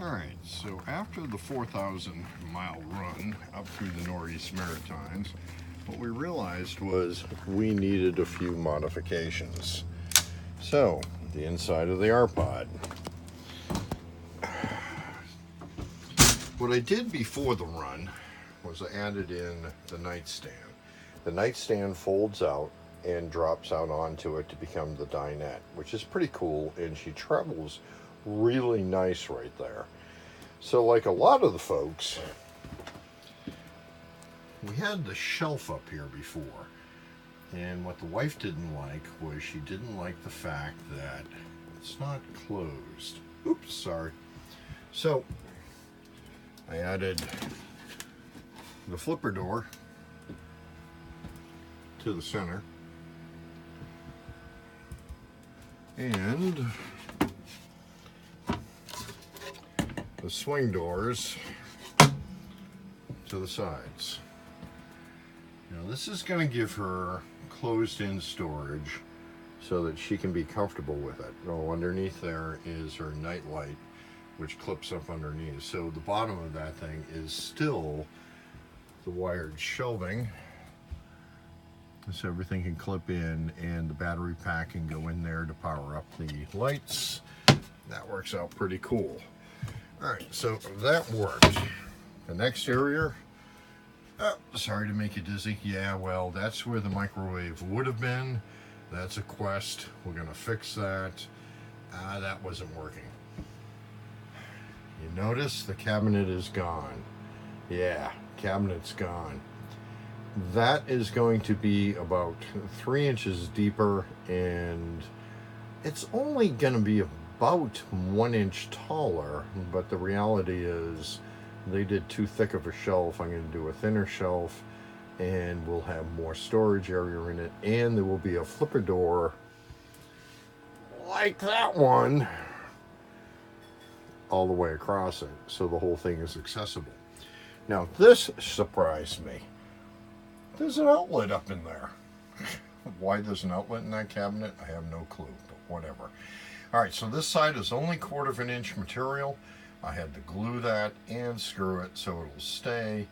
Alright, so after the 4,000 mile run up through the Northeast Maritimes, what we realized was we needed a few modifications. So, the inside of the Rpod. What I did before the run was I added in the nightstand. The nightstand folds out and drops out onto it to become the dinette, which is pretty cool, and she travels really nice right there. So like a lot of the folks, we had the shelf up here before, and what the wife didn't like was she didn't like the fact that it's not closed. Oops, sorry. So I added the flipper door to the center and the swing doors to the sides. Now this is going to give her closed-in storage so that she can be comfortable with it. Oh, underneath there is her night light, which clips up underneath. So the bottom of that thing is still the wired shelving, so everything can clip in, and the battery pack can go in there to power up the lights. That works out pretty cool. Alright, so that worked. The next area, oh, sorry to make you dizzy. Yeah, well, that's where the microwave would have been. That's a quest. We're going to fix that. That wasn't working. You notice the cabinet is gone. Yeah, cabinet's gone. That is going to be about 3 inches deeper, and it's only going to be about 1 inch taller, but the reality is they did too thick of a shelf. I'm going to do a thinner shelf, and we'll have more storage area in it, and there will be a flipper door like that one all the way across it, so the whole thing is accessible. Now this surprised me. There's an outlet up in there. Why there's an outlet in that cabinet, I have no clue, but whatever. Alright, so this side is only 1/4 inch material. I had to glue that and screw it so it'll stay.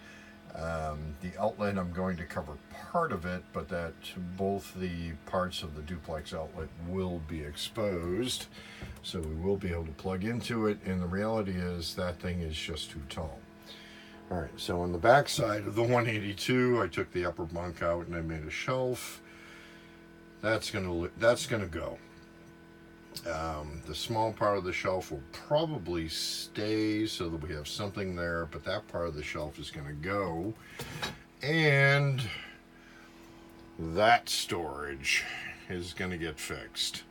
The outlet, I'm going to cover part of it, but that both the parts of the duplex outlet will be exposed, so we will be able to plug into it, and the reality is that thing is just too tall. Alright, so on the back side of the 182, I took the upper bunk out and I made a shelf. That's gonna go. The small part of the shelf will probably stay so that we have something there, but that part of the shelf is going to go. And that storage is going to get fixed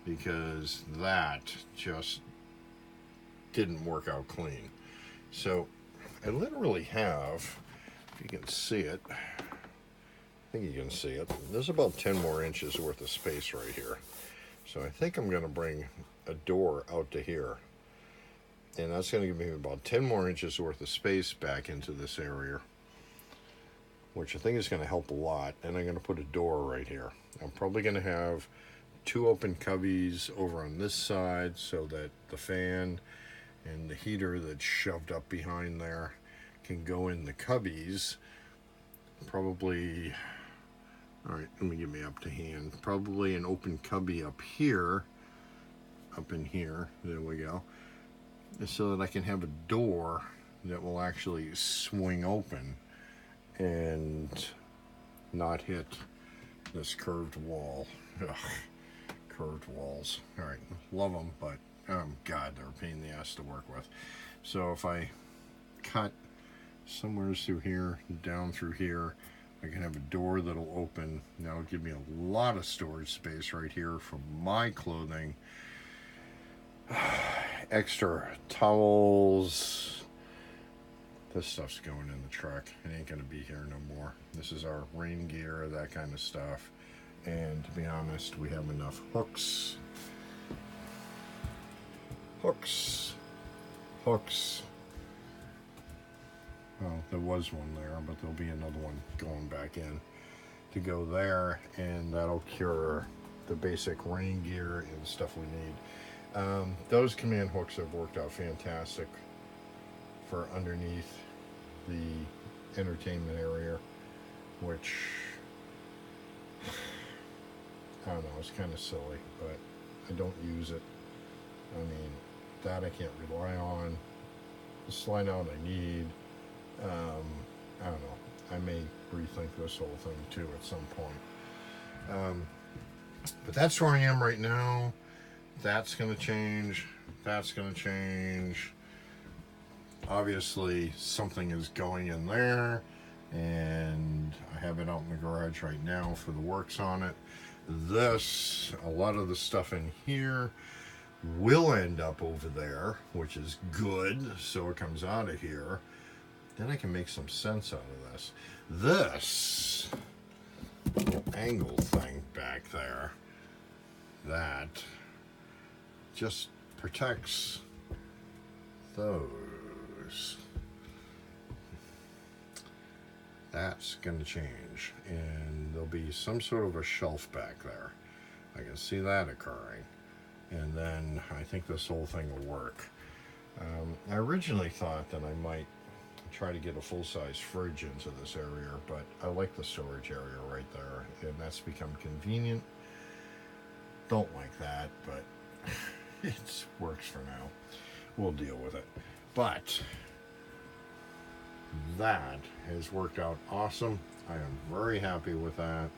because that just didn't work out clean. So I literally have, if you can see it, I think you can see it, there's about 10 more inches worth of space right here. So I think I'm going to bring a door out to here, and that's going to give me about 10 more inches worth of space back into this area, which I think is going to help a lot. And I'm going to put a door right here. I'm probably going to have 2 open cubbies over on this side so that the fan and the heater that's shoved up behind there can go in the cubbies. Probably, all right, let me get me up to hand. Probably an open cubby up here, up in here, there we go, so that I can have a door that will actually swing open and not hit this curved wall. Ugh, curved walls. All right, love them, but God, they're a pain in the ass to work with. So if I cut somewhere through here, down through here, I can have a door that'll open. That'll give me a lot of storage space right here for my clothing. Extra towels. This stuff's going in the truck. It ain't gonna be here no more. This is our rain gear, that kind of stuff. And to be honest, we have enough hooks. Well, there was one there, but there'll be another one going back in to go there, and that'll cure the basic rain gear and stuff we need. Those command hooks have worked out fantastic for underneath the entertainment area, which I don't know, it's kind of silly, but I don't use it. I mean, that I can't rely on. The slide out I need. I don't know. I may rethink this whole thing too at some point. But that's where I am right now. That's going to change. That's going to change. Obviously, something is going in there, and I have it out in the garage right now for the works on it. This, a lot of the stuff in here will end up over there, which is good, so it comes out of here. Then I can make some sense out of this. This little angle thing back there, that just protects those. That's going to change, and there'll be some sort of a shelf back there. I can see that occurring, and then I think this whole thing will work. I originally thought that I might try to get a full-size fridge into this area, but I like the storage area right there, and that's become convenient. Don't like that, but it works for now. We'll deal with it. But that has worked out awesome. I am very happy with that.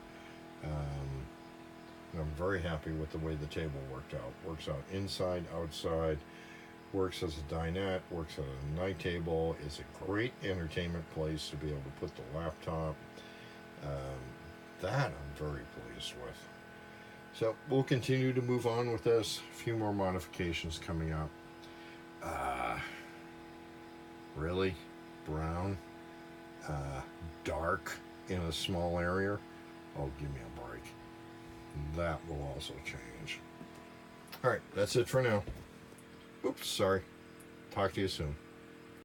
I'm very happy with the way the table worked out. Works out inside, outside, works as a dinette, works as a night table. It's a great entertainment place to be able to put the laptop. That I'm very pleased with. So we'll continue to move on with this. A few more modifications coming up. Really? Brown? Dark in a small area? Oh, give me a break. That will also change. All right, that's it for now. Oops, sorry. Talk to you soon.